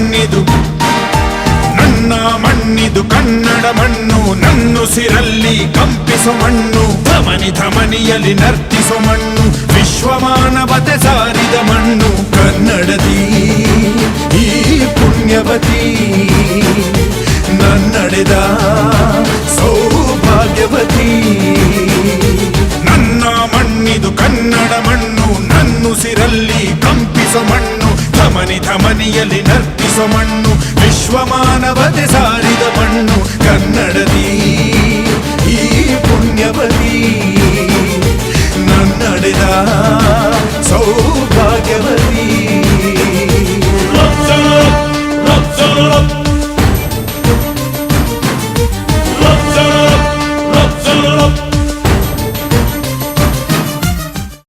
ಮಣ್ಣಿದು ನನ್ನ ಮಣ್ಣಿದು ಕನ್ನಡ ಮಣ್ಣು ನನ್ನುಸಿರಲ್ಲಿ ಕಂಪಿಸೋ ಮಣ್ಣು ಧಮನಿ ಧಮನಿಯಲ್ಲಿ ನರ್ತಿಸೋ ಮಣ್ಣು ವಿಶ್ವಮಾನವತೆ ಸಾರಿದ ಮಣ್ಣು ಕನ್ನಡದಿ ಈ ಪುಣ್ಯವತಿ ನನ್ನಡೆದ ಸೌಭಾಗ್ಯವತಿ ನನ್ನ ಮಣ್ಣಿದು ಕನ್ನಡ ಮಣ್ಣು ನನ್ನುಸಿರಲ್ಲಿ ಕಂಪಿಸೋ ಮಣ್ಣು ಧಮನಿ ಧಮನಿಯಲ್ಲಿ ನರ್ತಿಸೋ ಮಣ್ಣು ವಿಶ್ವಮಾನವತೆ ಸಾರಿದ ಮಣ್ಣು ಕನ್ನಡದಿ